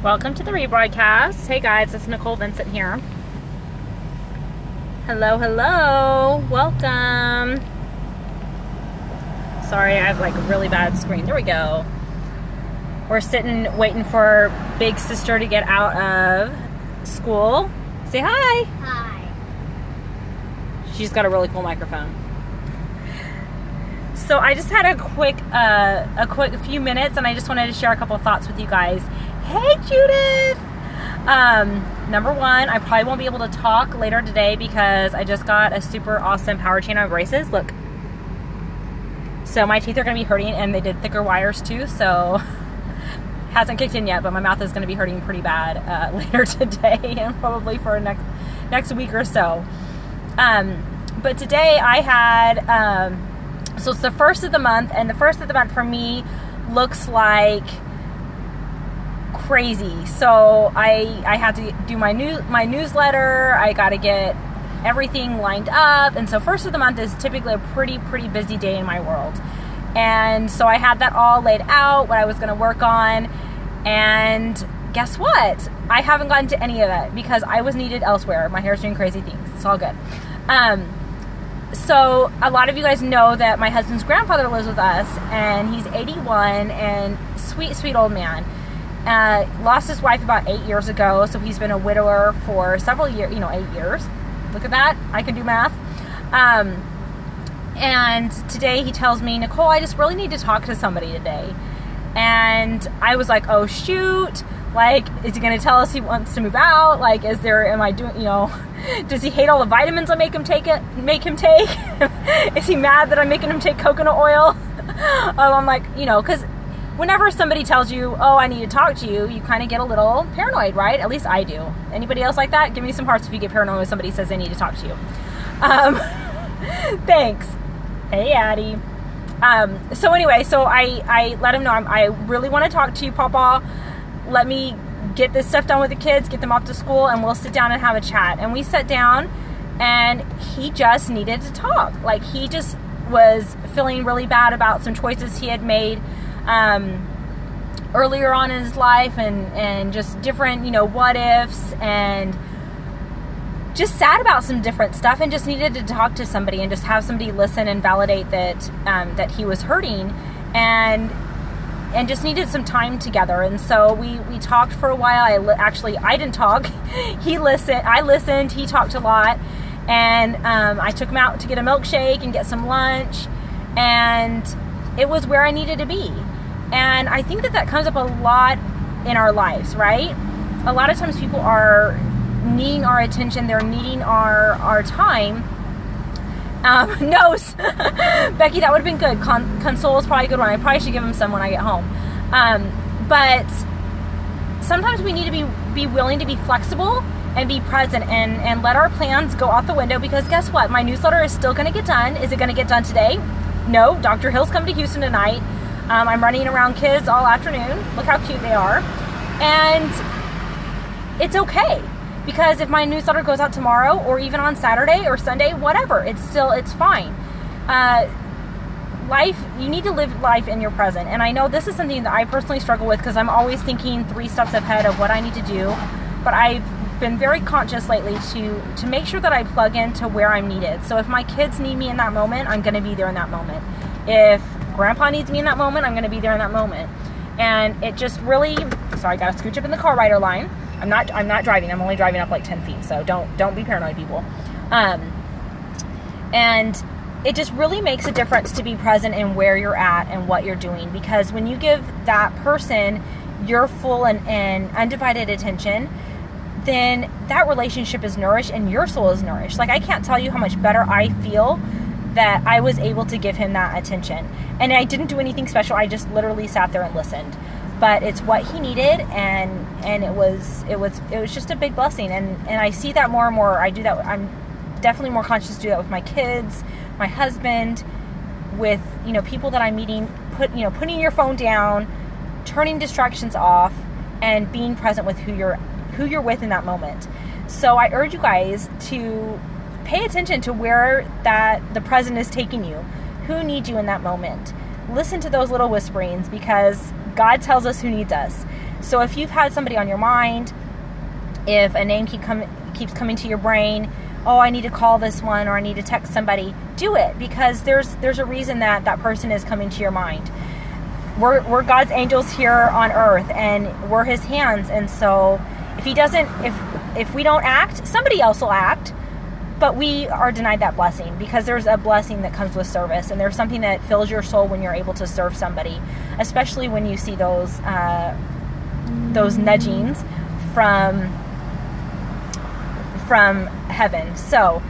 Welcome to the rebroadcast. Hey guys, it's Nicole Vincent here. Hello, welcome. Sorry, I have like a really bad screen. There we go. We're sitting waiting for big sister to get out of school. Say hi. Hi. She's got a really cool microphone. So I just had a quick few minutes, and I just wanted to share a couple of thoughts with you guys. Hey, Judith! Number one, I probably won't be able to talk later today because I just got a super awesome power chain on braces. Look. So my teeth are going to be hurting, and they did thicker wires too, so hasn't kicked in yet, but my mouth is going to be hurting pretty bad later today and probably for next week or so. But today I had, so it's the first of the month, and the first of the month for me looks like crazy. So I had to do my newsletter. I got to get everything lined up, and so first of the month is typically a pretty busy day in my world. And so I had that all laid out, what I was going to work on, and guess what? I haven't gotten to any of it because I was needed elsewhere. My hair's doing crazy things. It's all good. So a lot of you guys know that my husband's grandfather lives with us, and he's 81 and sweet old man. Lost his wife about 8 years ago, so he's been a widower for several years, 8 years. Look at that. I can do math. And today he tells me, Nicole, I just really need to talk to somebody today. And I was like, oh shoot, like, is he going to tell us he wants to move out? Like, does he hate all the vitamins I make him take? Is he mad that I'm making him take coconut oil? I'm like, because whenever somebody tells you, oh, I need to talk to you, you kind of get a little paranoid, right? At least I do. Anybody else like that? Give me some hearts if you get paranoid when somebody says they need to talk to you. Thanks. Hey, Addie. So anyway, so I let him know I really want to talk to you, Papa. Let me get this stuff done with the kids, get them off to school, and we'll sit down and have a chat. And we sat down, and he just needed to talk. Like, he just was feeling really bad about some choices he had made earlier on in his life, and just different, what ifs, and just sad about some different stuff, and just needed to talk to somebody and just have somebody listen and validate that he was hurting, and just needed some time together. And so we talked for a while. I didn't talk. I listened. He talked a lot, and I took him out to get a milkshake and get some lunch, and it was where I needed to be. And I think that comes up a lot in our lives, right? A lot of times people are needing our attention. They're needing our time. Nose. Becky, that would have been good. Console is probably a good one. I probably should give him some when I get home. But sometimes we need to be willing to be flexible and be present and let our plans go out the window, because guess what? My newsletter is still going to get done. Is it going to get done today? No. Dr. Hill's coming to Houston tonight. I'm running around kids all afternoon. Look how cute they are. And it's okay, because if my newsletter goes out tomorrow or even on Saturday or Sunday, whatever, it's fine. Life, you need to live life in your present. And I know this is something that I personally struggle with, because I'm always thinking 3 steps ahead of what I need to do. But I've been very conscious lately to make sure that I plug into where I'm needed. So if my kids need me in that moment, I'm going to be there in that moment. If Grandpa needs me in that moment, I'm going to be there in that moment. And it just really, sorry, I got to scooch up in the car rider line. I'm not driving. I'm only driving up like 10 feet. So don't be paranoid, people. And it just really makes a difference to be present in where you're at and what you're doing. Because when you give that person your full and undivided attention, then that relationship is nourished and your soul is nourished. Like, I can't tell you how much better I feel that I was able to give him that attention. And I didn't do anything special. I just literally sat there and listened. But it's what he needed, and it was just a big blessing. And I see that more and more. I do that. I'm definitely more conscious to do that with my kids, my husband, with people that I'm meeting. Putting your phone down, turning distractions off, and being present with who you're with in that moment. So I urge you guys to pay attention to where the present is taking you. Who needs you in that moment? Listen to those little whisperings, because God tells us who needs us. So if you've had somebody on your mind, if a name keeps coming to your brain, oh, I need to call this one, or I need to text somebody, do it, because there's a reason that person is coming to your mind. We're God's angels here on earth, and we're his hands. And so if we don't act, somebody else will act, but we are denied that blessing, because there's a blessing that comes with service, and there's something that fills your soul when you're able to serve somebody, especially when you see those nudgings from heaven. So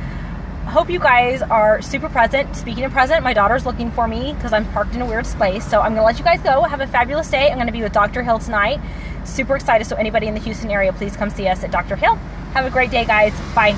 hope you guys are super present. Speaking of present, my daughter's looking for me because I'm parked in a weird space. So I'm going to let you guys go. Have a fabulous day. I'm going to be with Dr. Hill tonight. Super excited. So anybody in the Houston area, please come see us at Dr. Hill. Have a great day, guys. Bye.